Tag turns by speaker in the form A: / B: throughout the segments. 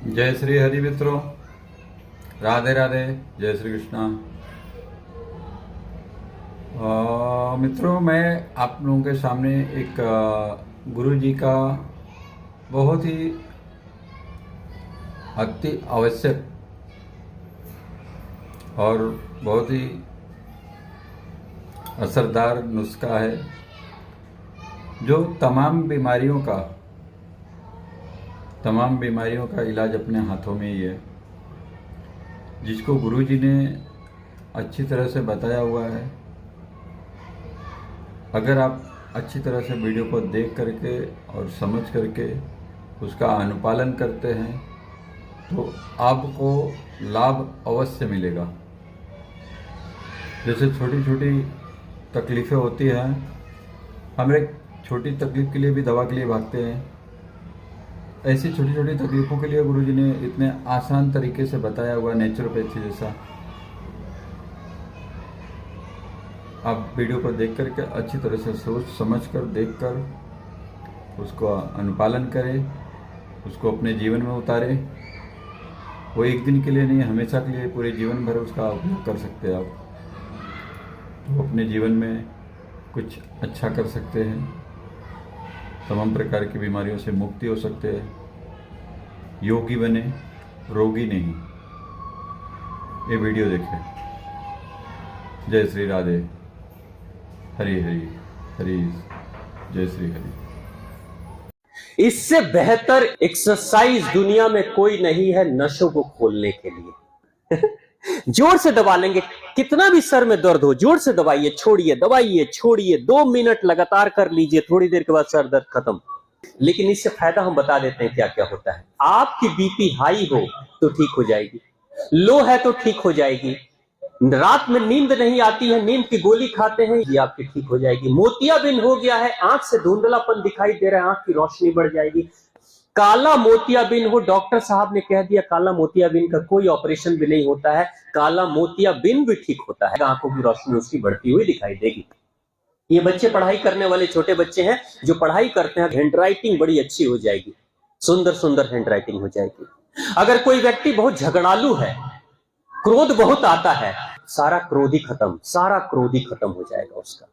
A: जय श्री हरि मित्रों, राधे राधे, जय श्री कृष्णा। मित्रों, मैं आप लोगों के सामने एक गुरु जी का बहुत ही अति आवश्यक और बहुत ही असरदार नुस्खा है जो तमाम बीमारियों का इलाज अपने हाथों में ही है, जिसको गुरु जी ने अच्छी तरह से बताया हुआ है। अगर आप अच्छी तरह से वीडियो को देख करके और समझ करके उसका अनुपालन करते हैं तो आपको लाभ अवश्य मिलेगा। जैसे छोटी छोटी तकलीफ़ें होती हैं, हम एक छोटी तकलीफ़ के लिए भी दवा के लिए भागते हैं। ऐसी छोटी छोटी तकलीफ़ों के लिए गुरुजी ने इतने आसान तरीके से बताया हुआ नेचुरोपैथी जैसा। आप वीडियो को देख करके अच्छी तरह से सोच समझ कर देख कर उसको अनुपालन करें, उसको अपने जीवन में उतारें। वो एक दिन के लिए नहीं, हमेशा के लिए, पूरे जीवन भर उसका उपयोग कर सकते हैं आप। तो अपने जीवन में कुछ अच्छा कर सकते हैं, तमाम प्रकार की बीमारियों से मुक्ति हो सकते हैं, योगी बने, रोगी नहीं। ये वीडियो देखें। जय श्री राधे, हरि हरि हरि, जय श्री हरि।
B: इससे बेहतर एक्सरसाइज दुनिया में कोई नहीं है नसों को खोलने के लिए। जोर से दबा लेंगे, कितना भी सर में दर्द हो जोर से दबाइए, छोड़िए, दबाइए, छोड़िए, 2 मिनट लगातार कर लीजिए, थोड़ी देर के बाद सर दर्द खत्म। लेकिन इससे फायदा हम बता देते हैं क्या क्या होता है। आपकी बीपी हाई हो तो ठीक हो जाएगी, लो है तो ठीक हो जाएगी, रात में नींद नहीं आती है, नींद की गोली खाते हैं, ये आपकी ठीक हो जाएगी। मोतियाबिंद हो गया है, आंख से धुंधलापन दिखाई दे रहा है, आंख की रोशनी बढ़ जाएगी। काला मोतियाबिंद हो, डॉक्टर साहब ने कह दिया काला मोतियाबिंद का कोई ऑपरेशन भी नहीं होता है, काला मोतियाबिंद भी ठीक होता है, आंखों की रोशनी उसकी बढ़ती हुई दिखाई देगी। ये बच्चे पढ़ाई करने वाले छोटे बच्चे हैं जो पढ़ाई करते हैं, हैंडराइटिंग बड़ी अच्छी हो जाएगी, सुंदर सुंदर हैंडराइटिंग हो जाएगी। अगर कोई व्यक्ति बहुत झगड़ालू है, क्रोध बहुत आता है, सारा क्रोध ही खत्म, सारा क्रोध ही खत्म हो जाएगा, उसका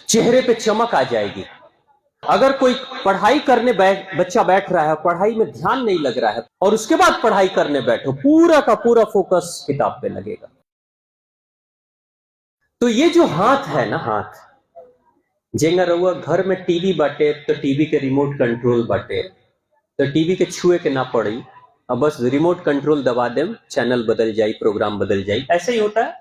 B: चेहरे पे चमक आ जाएगी। अगर कोई पढ़ाई करने बच्चा बैठ रहा है, पढ़ाई में ध्यान नहीं लग रहा है और उसके बाद पढ़ाई करने बैठो, पूरा का पूरा फोकस किताब पे लगेगा। तो ये जो हाथ है ना, हाथ जेंगा रहुआ घर में टीवी बाटे तो टीवी के रिमोट कंट्रोल बाटे, तो टीवी के छुए के ना पड़ी, अब बस रिमोट कंट्रोल दबा दें, चैनल बदल जाए, प्रोग्राम बदल जाए, ऐसे ही होता है।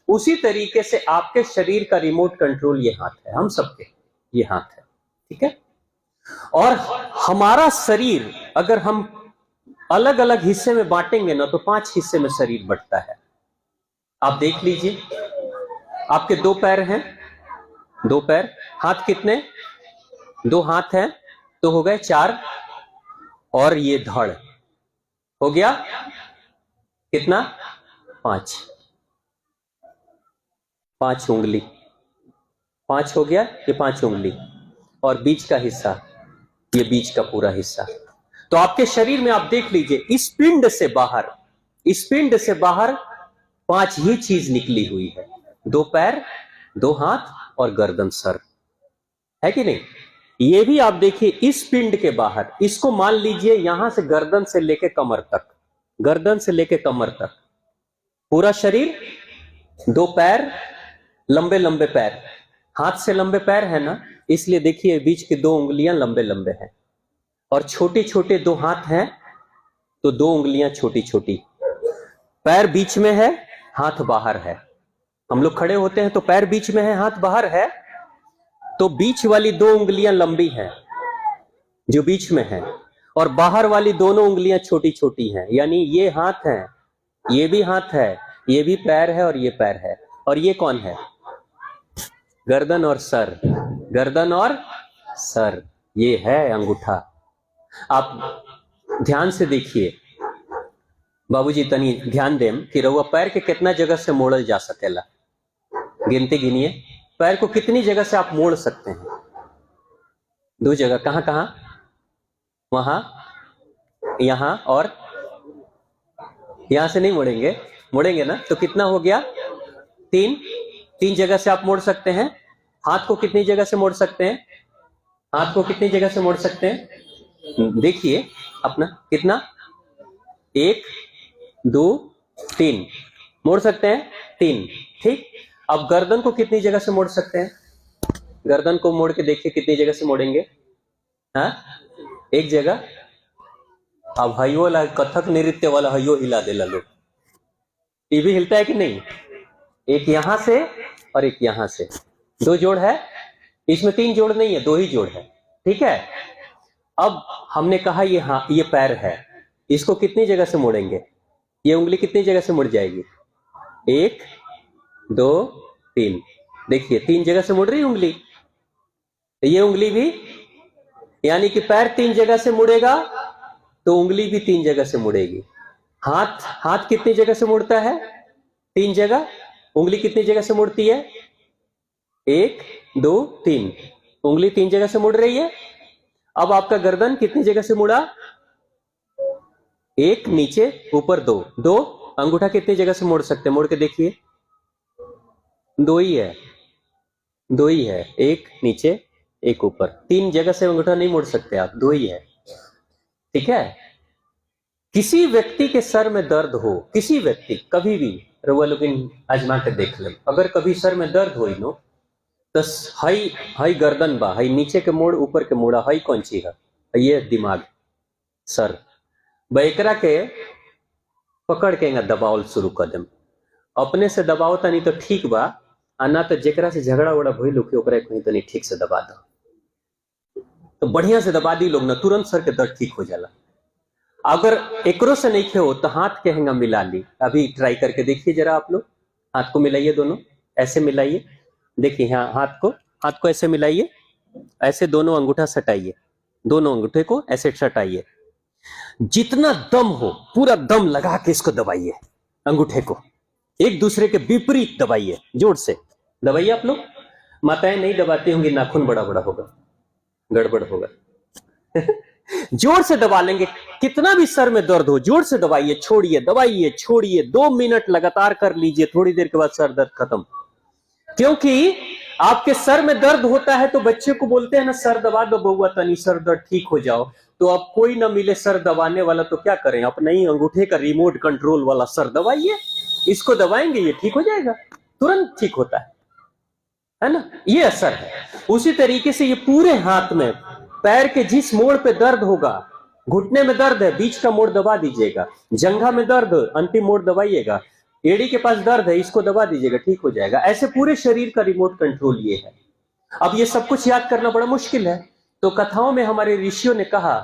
B: उसी तरीके से आपके शरीर का रिमोट कंट्रोल ये हाथ है, हम सबके ये हाथ है, ठीक है। और हमारा शरीर अगर हम अलग अलग हिस्से में बांटेंगे ना तो 5 हिस्से में शरीर बंटता है। आप देख लीजिए, आपके 2 पैर हैं, 2 पैर, हाथ कितने, 2 हाथ हैं तो हो गए 4, और ये धड़ हो गया कितना, 5 उंगली, 5 हो गया, ये 5 उंगली, और बीच का हिस्सा, ये बीच का पूरा हिस्सा। तो आपके शरीर में आप देख लीजिए, इस पिंड से बाहर 5 ही चीज निकली हुई है, 2 पैर, 2 हाथ और गर्दन, सर, है कि नहीं। ये भी आप देखिए इस पिंड के बाहर, इसको मान लीजिए यहां से गर्दन से लेके कमर तक, गर्दन से लेके कमर तक पूरा शरीर, 2 पैर, लंबे लंबे पैर, हाथ से लंबे पैर है ना, इसलिए देखिए बीच की 2 उंगलियां लंबे लंबे हैं, और छोटे छोटे 2 हाथ हैं तो 2 उंगलियां छोटी छोटी, पैर बीच में है, हाथ बाहर है। हम लोग खड़े होते हैं तो पैर बीच में है, हाथ बाहर है, तो बीच वाली 2 उंगलियां लंबी हैं जो बीच में है, और बाहर वाली दोनों उंगलियां छोटी छोटी हैं, यानी ये हाथ है, ये भी हाथ है, ये भी पैर है और ये पैर है, और ये कौन है, गर्दन और सर, गर्दन और सर, ये है अंगूठा। आप ध्यान से देखिए बाबूजी, तनी ध्यान दें कि रउआ पैर के कितना जगह से मोड़ल जा सकेला, गिनती गिनिए, पैर को कितनी जगह से आप मोड़ सकते हैं, 2 जगह, कहां कहां, वहां, यहां और यहां से नहीं मोड़ेंगे, मोड़ेंगे ना तो कितना हो गया? 3। 3 जगह से आप मोड़ सकते हैं। हाथ को कितनी जगह से मोड़ सकते हैं? हाथ को कितनी जगह से मोड़ सकते हैं? देखिए अपना कितना, 1 2 3 मोड़ सकते हैं 3। ठीक, अब गर्दन को कितनी जगह से मोड़ सकते हैं? गर्दन को मोड़ के देखिए कितनी जगह से मोड़ेंगे। हाँ, एक जगह। अब हयो वाला कथक नृत्य वाला हयो हिला देला लोग, ये भी हिलता है कि नहीं? एक यहां से और एक यहां से, 2 जोड़ है इसमें, 3 जोड़ नहीं है, 2 ही जोड़ है। ठीक है, अब हमने कहा ये हाँ ये पैर है, इसको कितनी जगह से मोड़ेंगे? ये उंगली कितनी जगह से मुड़ जाएगी? 1 2 3। देखिए 3 जगह से मुड़ रही उंगली, ये उंगली भी, यानी कि पैर 3 जगह से मुड़ेगा तो उंगली भी 3 जगह से मुड़ेगी। हाथ कितनी जगह से मुड़ता है? 3 जगह। उंगली कितनी जगह से मुड़ती है? 1 2 3। उंगली 3 जगह से मुड़ रही है। अब आपका गर्दन कितनी जगह से मुड़ा? 1 नीचे ऊपर 2 2। अंगूठा कितनी जगह से मोड़ सकते हैं? मोड़ के देखिए, 2 ही है, 2 ही है, 1 नीचे 1 ऊपर, 3 जगह से अंगूठा नहीं मोड़ सकते आप, 2 ही है। ठीक है, किसी व्यक्ति के सर में दर्द हो, किसी व्यक्ति कभी भी रउआ लोग आजमा के देख ले, अगर कभी सर में दर्द हो नो तो हई गर्दन बा, हई नीचे के मोड़ ऊपर के मोड़ा, हई कौन चीज है? ये दिमाग, सर बैकरा के पकड़ के दबावल शुरू कर देम। अपने से दबाओ तनी तो ठीक बा, आना तो जेकरा से झगड़ा उगड़ा भइल होके ओकरा कहीं तनी ठीक से दबा दो, तो बढ़िया से दबा दी लोग ना, तुरंत सर के दर्द ठीक हो जाला। अगर एकरो से नहीं हो तो हाथ के हैंगा मिला ली, अभी ट्राई करके देखिए जरा आप लोग, हाथ को मिलाइए, दोनों ऐसे मिलाइए, देखिए यहाँ हाथ को ऐसे मिलाइए, ऐसे दोनों अंगूठा सटाइए, दोनों अंगूठे को ऐसे सटाइए, जितना दम हो पूरा दम लगा के इसको दबाइए, अंगूठे को एक दूसरे के विपरीत दबाइए, जोर से दबाइए। आप लोग माताएं नहीं दबाती होंगी, नाखून बड़ा बड़ा होगा, गड़बड़ होगा। जोर से दबा लेंगे, कितना भी सर में दर्द हो जोर से दबाइए, छोड़िए, दबाइए, छोड़िए, 2 मिनट लगातार कर लीजिए, थोड़ी देर के बाद सर दर्द खत्म। क्योंकि आपके सर में दर्द होता है तो बच्चे को बोलते हैं ना, सर दबा दो बउआ तनी, सर दर्द ठीक हो जाओ। तो अब कोई ना मिले सर दबाने वाला तो क्या करें, अपने ही अंगूठे का रिमोट कंट्रोल वाला सर दबाइए, इसको दबाएंगे ये ठीक हो जाएगा, तुरंत ठीक होता है ना, ये असर है। उसी तरीके से ये पूरे हाथ में, पैर के जिस मोड़ पे दर्द होगा, घुटने में दर्द है बीच का मोड़ दबा दीजिएगा, जंघा में दर्द अंतिम मोड़ दबाइएगा, एड़ी के पास दर्द है इसको दबा दीजिएगा, ठीक हो जाएगा। ऐसे पूरे शरीर का रिमोट कंट्रोल ये है। अब ये सब कुछ याद करना बड़ा मुश्किल है, तो कथाओं में हमारे ऋषियों ने कहा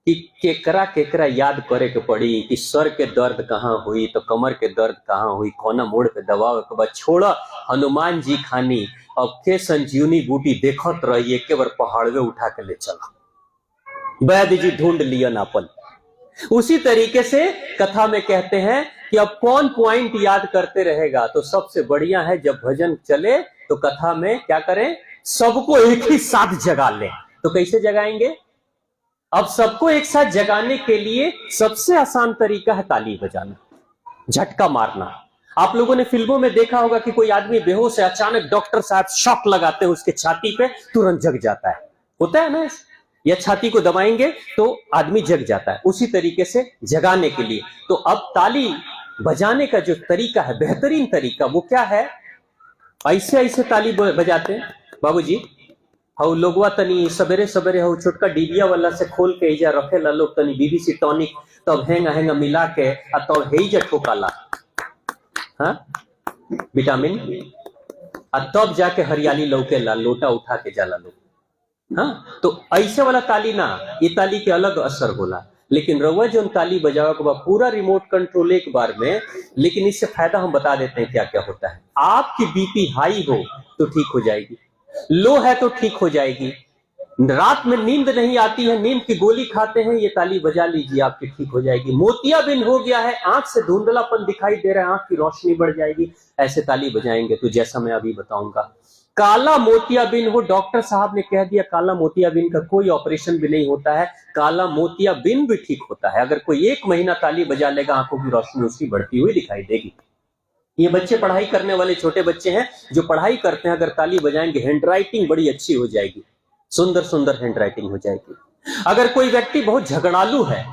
B: कि केकरा केकरा याद करे के पड़ी, कि सर के दर्द कहाँ हुई तो कमर के दर्द कहाँ हुई, कोना मोड़ पे दबाव के बाद छोड़ा हनुमान जी खानी, अब के संजीवनी बूटी देखत रहिए, के बार पहाड़वे उठा के ले चला, वैद्य जी ढूंढ लिया नापन। उसी तरीके से कथा में कहते हैं कि अब कौन पॉइंट याद करते रहेगा, तो सबसे बढ़िया है जब भजन चले तो कथा में क्या करें, सबको एक ही साथ जगा लें। तो कैसे जगाएंगे? अब सबको एक साथ जगाने के लिए सबसे आसान तरीका है ताली बजाना, झटका मारना। आप लोगों ने फिल्मों में देखा होगा कि कोई आदमी बेहोश है, अचानक डॉक्टर साहब शॉक लगाते हैं उसके छाती पे, तुरंत जग जाता है, होता है ना, या छाती को दबाएंगे तो आदमी जग जाता है। उसी तरीके से जगाने के लिए तो अब ताली बजाने का जो तरीका है, बेहतरीन तरीका, वो क्या है, ऐसे ऐसे ताली बजाते हैं बाबूजी। हाउ लोगवा तनी सवेरे सवेरे हाउ छोटका डिबिया वाला से खोल के इजा रखे ला लोग, तनी बीबीसी टॉनिक तब हेंगा हेंगा मिला के आ तब हेजा ठोकाला, हाँ विटामिन, आ तब जाके हरियाली लौके ला, लोटा उठा के जाला लोग, हाँ। तो ऐसे वाला ताली ना, ये ताली के अलग असर होला। लेकिन रउआ जो ताली बजाओ के बाद पूरा रिमोट कंट्रोल एक बार में, लेकिन इससे फायदा हम बता देते हैं क्या क्या होता है। आपकी बीपी हाई हो तो ठीक हो जाएगी, लो है तो ठीक हो जाएगी, रात में नींद नहीं आती है, नींद की गोली खाते हैं, ये ताली बजा लीजिए आपकी ठीक हो जाएगी। मोतियाबिंद हो गया है, आंख से धुंधलापन दिखाई दे रहा है, आंख की रोशनी बढ़ जाएगी, ऐसे ताली बजाएंगे तो जैसा मैं अभी बताऊंगा। काला मोतियाबिंद हो, डॉक्टर साहब ने कह दिया काला मोतियाबिंद का कोई ऑपरेशन भी नहीं होता है, काला मोतियाबिंद भी ठीक होता है। अगर कोई 1 महीना ताली बजा लेगा, आंखों की रोशनी उसकी बढ़ती हुई दिखाई देगी। ये बच्चे पढ़ाई करने वाले छोटे बच्चे हैं जो पढ़ाई करते हैं, अगर ताली बजाएंगे हैंडराइटिंग बड़ी अच्छी हो जाएगी, सुंदर सुंदर हैंडराइटिंग हो जाएगी। अगर कोई व्यक्ति बहुत झगड़ालू है,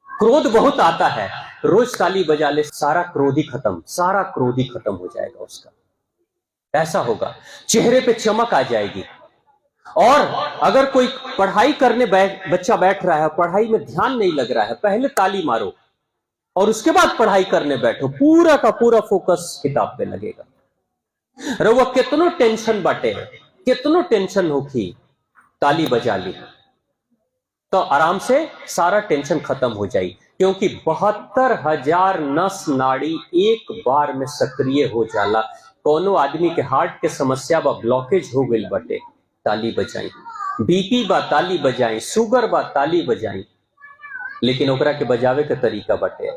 B: क्रोध बहुत आता है, रोज ताली बजा ले, सारा क्रोध ही खत्म, सारा क्रोध ही खत्म हो जाएगा उसका। ऐसा होगा, चेहरे पे चमक आ जाएगी। और अगर कोई पढ़ाई करने बच्चा बैठ रहा है, पढ़ाई में ध्यान नहीं लग रहा है, पहले ताली मारो और उसके बाद पढ़ाई करने बैठो, पूरा का पूरा फोकस किताब पे लगेगा। रहुआ कितनो टेंशन बाटे, कितनो टेंशन होगी, ताली बजा ली तो आराम से सारा टेंशन खत्म हो जाएगी, क्योंकि 72,000 नस नाड़ी एक बार में सक्रिय हो जाला। कोनो आदमी के हार्ट के समस्या बा, ब्लॉकेज हो गई बटे, ताली बजाई। बीपी बा, ताली बजाई। शुगर बा, ताली बजाई। लेकिन ओकरा के बजावे के तरीका बटे,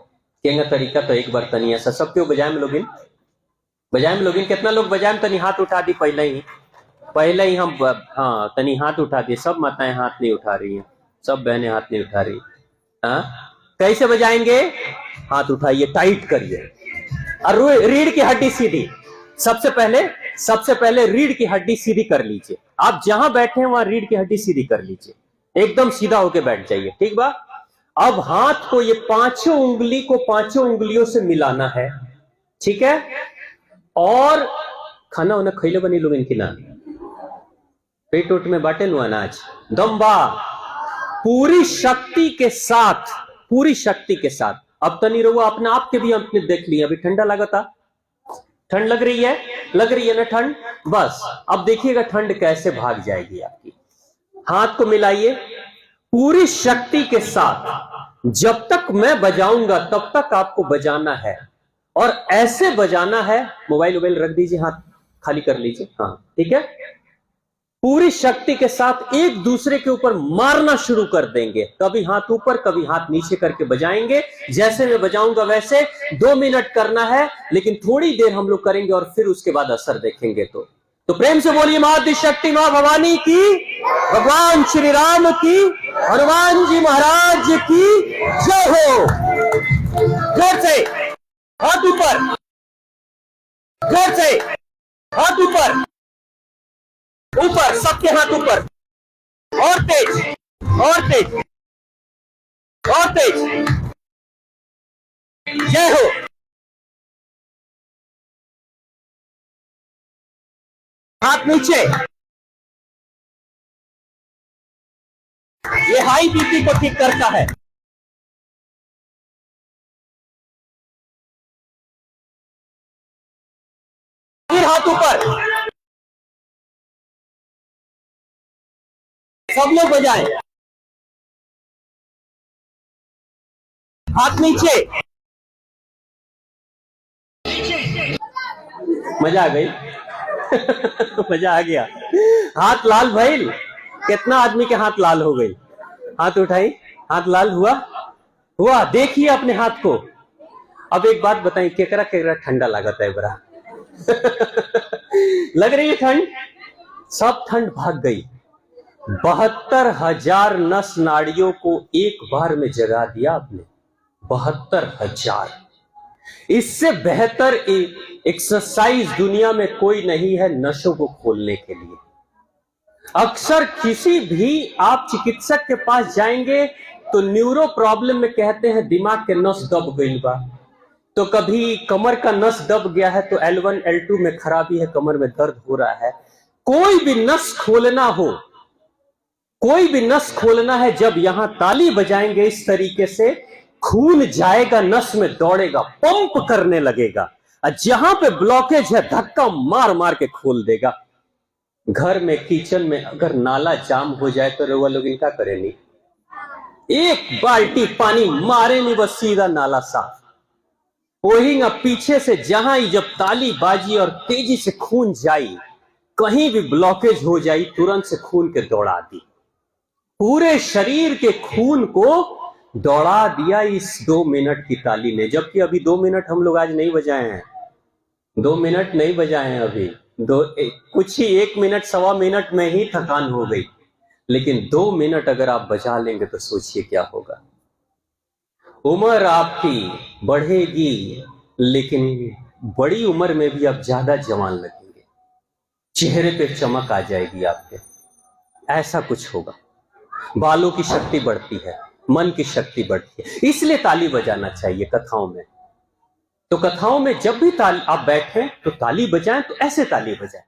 B: केंगा तरीका तो एक बार तनी ऐसा सब क्यों बजाए में लोगिन, कितना लोग बजाए में तनी हाथ उठा दी पहले ही हम, हाँ तनी हाथ उठा दिए। सब माताएं हाथ नहीं उठा रही हैं, सब बहनें हाथ नहीं उठा रही। हाँ कैसे बजाएंगे, हाथ उठाइए, टाइट करिए और रीढ़ की हड्डी सीधी। सबसे पहले रीढ़ की हड्डी सीधी कर लीजिए। आप जहां बैठे हैं वहां रीढ़ की हड्डी सीधी कर लीजिए, एकदम सीधा होके बैठ जाइए, ठीक बा। अब हाथ को, ये पांचों उंगली को पांचों उंगलियों से मिलाना है, ठीक है। और खाना उन्हें खैले बनी लोग इनकी ना, पेट उट में बाटे नु अनाज, दम्बा, पूरी शक्ति के साथ। अब तनी रहुआ अपने आप के भी हमने देख लिया, अभी ठंडा लगता, ठंड लग रही है ना ठंड, बस अब देखिएगा ठंड कैसे भाग जाएगी आपकी। हाथ को मिलाइए पूरी शक्ति के साथ। जब तक मैं बजाऊंगा तब तक आपको बजाना है, और ऐसे बजाना है। मोबाइल रख दीजिए, हाथ खाली कर लीजिए, हाँ ठीक है। पूरी शक्ति के साथ एक दूसरे के ऊपर मारना शुरू कर देंगे, कभी हाथ ऊपर कभी हाथ नीचे करके बजाएंगे। जैसे मैं बजाऊंगा वैसे 2 मिनट करना है, लेकिन थोड़ी देर हम लोग करेंगे और फिर उसके बाद असर देखेंगे। तो प्रेम से बोलिए मां शक्ति, मां भवानी की, भगवान श्री राम की, हनुमान जी महाराज की जय हो। जोर से हाथ ऊपर, जोर से हाथ ऊपर, सबके हाथ ऊपर, और तेज, जय हो। हाथ नीचे, ये हाई बीपी को ठीक करता है। फिर हाथ ऊपर, सब लोग बजाएं। हाथ नीचे, मजा आ गई मजा आ गया। हाथ लाल भइल, कितना आदमी के हाथ लाल हो गई, हाथ उठाई, हाथ लाल हुआ, देखिए अपने हाथ को। अब एक बात बताइए, केकरा ठंडा लागत है बरा लग रही है ठंड, सब ठंड भाग गई। 72,000 नस नाड़ियों को एक बार में जगा दिया आपने, 72,000। इससे बेहतर एक्सरसाइज दुनिया में कोई नहीं है नसों को खोलने के लिए। अक्सर किसी भी आप चिकित्सक के पास जाएंगे तो न्यूरो प्रॉब्लम में कहते हैं दिमाग के नस दब गई बा, तो कभी कमर का नस दब गया है तो L1 L2 में खराबी है, कमर में दर्द हो रहा है। कोई भी नस खोलना है, जब यहां ताली बजाएंगे इस तरीके से, खून जाएगा नस में, दौड़ेगा, पंप करने लगेगा, जहां पे ब्लॉकेज है धक्का मार मार के खोल देगा। घर में, किचन में अगर नाला जाम हो जाए तो रउआ लोग इनका करे नहीं, एक बाल्टी पानी मारे नहीं, बस सीधा नाला साफ। वही ना पीछे से जहां ही जब ताली बाजी और तेजी से खून जाई, कहीं भी ब्लॉकेज हो जाई, तुरंत से खून के दौड़ा दी, पूरे शरीर के खून को दौड़ा दिया इस 2 मिनट की ताली ने। जबकि अभी 2 मिनट हम लोग आज नहीं बजाए हैं, 2 मिनट नहीं बजाए हैं अभी, कुछ ही 1 मिनट 1.25 मिनट में ही थकान हो गई, लेकिन 2 मिनट अगर आप बचा लेंगे तो सोचिए क्या होगा। उम्र आपकी बढ़ेगी, लेकिन बड़ी उम्र में भी आप ज्यादा जवान लगेंगे, चेहरे पे चमक आ जाएगी आपके, ऐसा कुछ होगा। बालों की शक्ति बढ़ती है, मन की शक्ति बढ़ती है, इसलिए ताली बजाना चाहिए कथाओं में। तो कथाओं में जब भी आप बैठें तो ताली बजाएं, तो ऐसे ताली बजाएं।